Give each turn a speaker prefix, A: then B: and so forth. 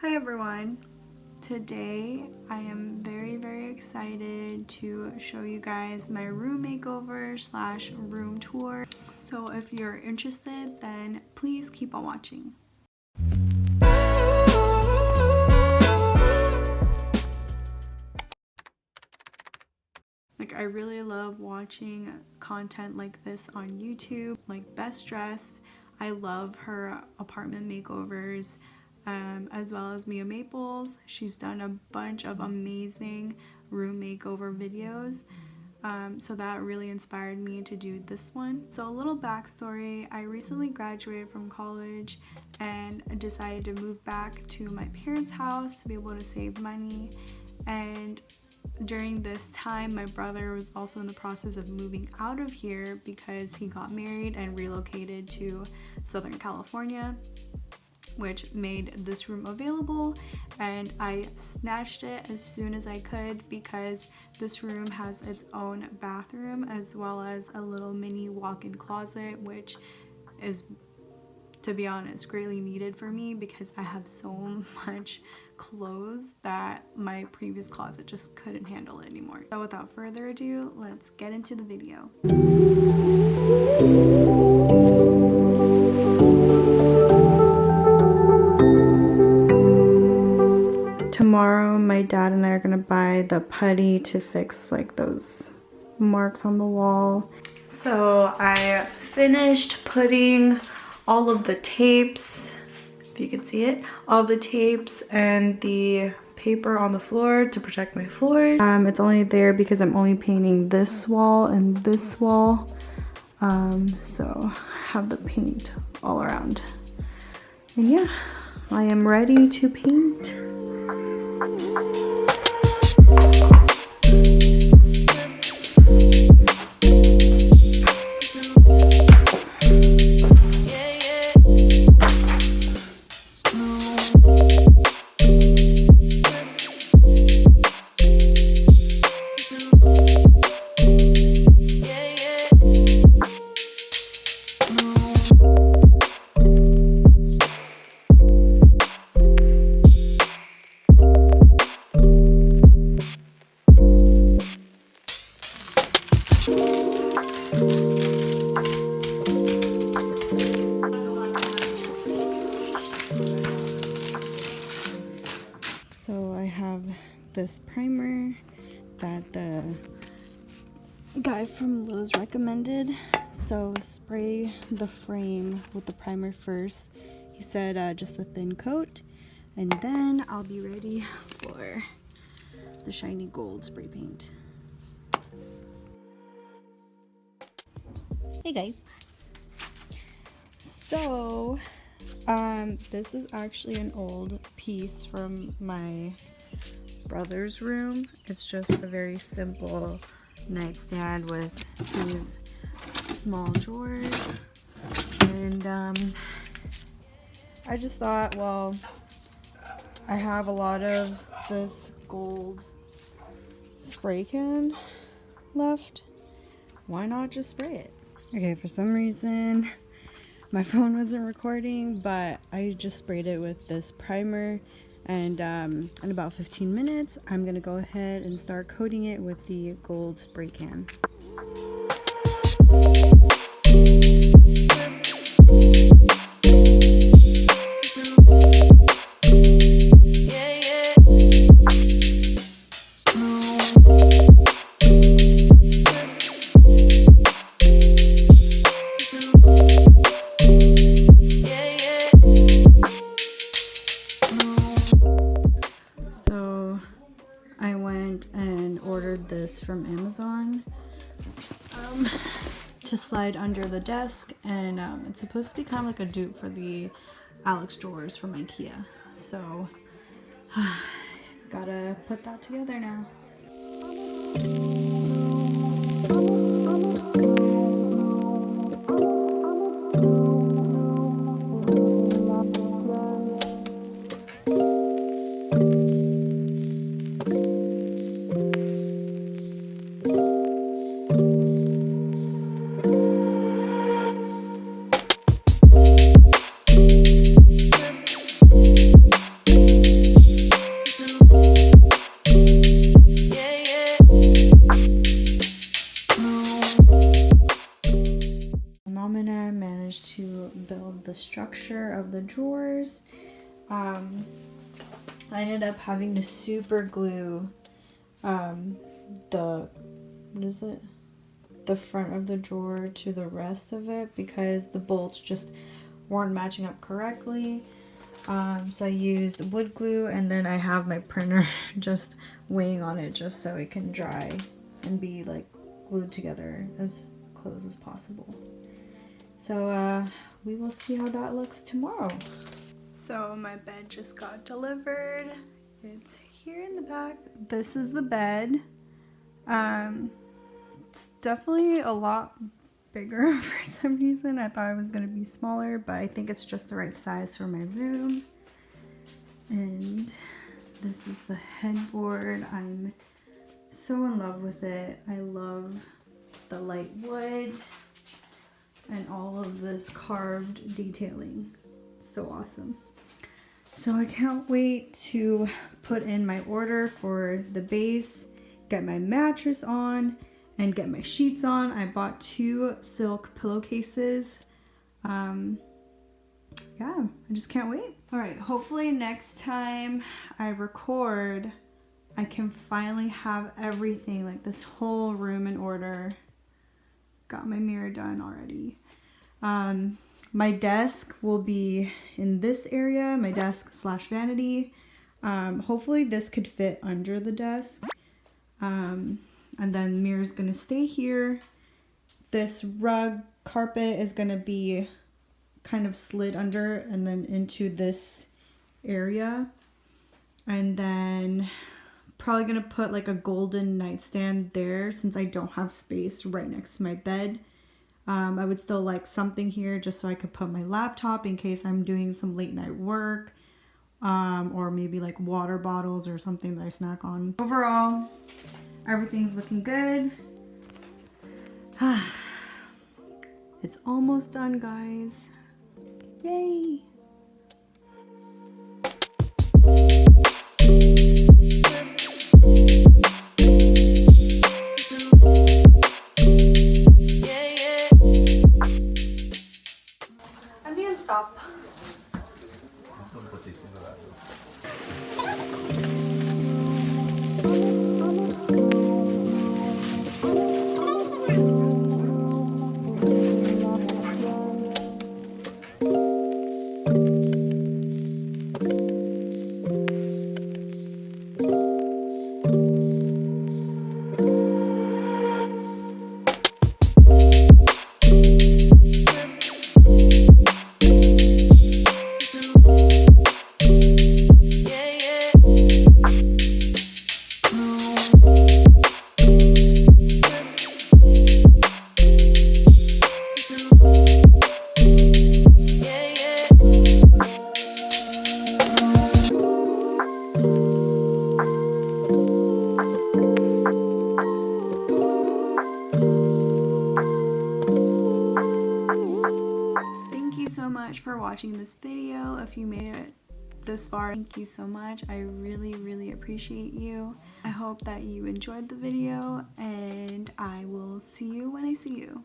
A: Hi everyone! Today I am very excited to show you guys my room makeover / room tour. So if you're interested, then please keep on watching. Like, I really love watching content like this on YouTube, like Best Dressed. I love her apartment makeovers, as well as Mia Maples. She's done a bunch of amazing room makeover videos. So that really inspired me to do this one. So a little backstory, I recently graduated from college and decided to move back to my parents' house to be able to save money. And during this time, my brother was also in the process of moving out of here because he got married and relocated to Southern California, which made this room available, and I snatched it as soon as I could because this room has its own bathroom as well as a little mini walk-in closet, which is, to be honest, greatly needed for me because I have so much clothes that my previous closet just couldn't handle it anymore. So without further ado, let's get into the video. Tomorrow my dad and I are gonna buy the putty to fix like those marks on the wall. So I finished putting all of the tapes, if you can see it, all the tapes and the paper on the floor to protect my floor. It's only there because I'm only painting this wall and this wall. So I have the paint all around. And yeah, I am ready to paint. So I have this primer that the guy from Lowe's recommended. So spray the frame with the primer first. He said just a thin coat, and then I'll be ready for the shiny gold spray paint. Hey guys. So this is actually an old piece from my brother's room. It's just a very simple nightstand with these small drawers, and I just thought, well, I have a lot of this gold spray can left, why not just spray it? Okay, for some reason my phone wasn't recording, but I just sprayed it with this primer, and in about 15 minutes I'm gonna go ahead and start coating it with the gold spray can. This from Amazon to slide under the desk, and it's supposed to be kind of like a dupe for the Alex drawers from IKEA, so gotta put that together now. structure of the drawers. I ended up having to super glue the front of the drawer to the rest of it because the bolts just weren't matching up correctly. So I used wood glue, and then I have my printer just weighing on it just so it can dry and be like glued together as close as possible. So we will see how that looks tomorrow. So my bed just got delivered. It's here in the back. This is the bed. It's definitely a lot bigger for some reason. I thought it was going to be smaller, but I think it's just the right size for my room. And this is the headboard. I'm so in love with it. I love the light wood and all of this carved detailing. So awesome. So I can't wait to put in my order for the base, get my mattress on, and get my sheets on. I bought 2 silk pillowcases. Yeah, I just can't wait. All right, hopefully next time I record, I can finally have everything, like this whole room in order. Got my mirror done already. My desk will be in this area, my desk / vanity. Hopefully this could fit under the desk. And then the mirror's gonna stay here. This rug carpet is gonna be kind of slid under and then into this area. And then probably gonna put like a golden nightstand there since I don't have space right next to my bed. I would still like something here just so I could put my laptop in case I'm doing some late night work, or maybe like water bottles or something that I snack on. Overall, everything's looking good. It's almost done, guys. Yay! Andiyan top. Thank you so much for watching this video. If you made it this far, thank you so much. I really appreciate you. I hope that you enjoyed the video, and I will see you when I see you.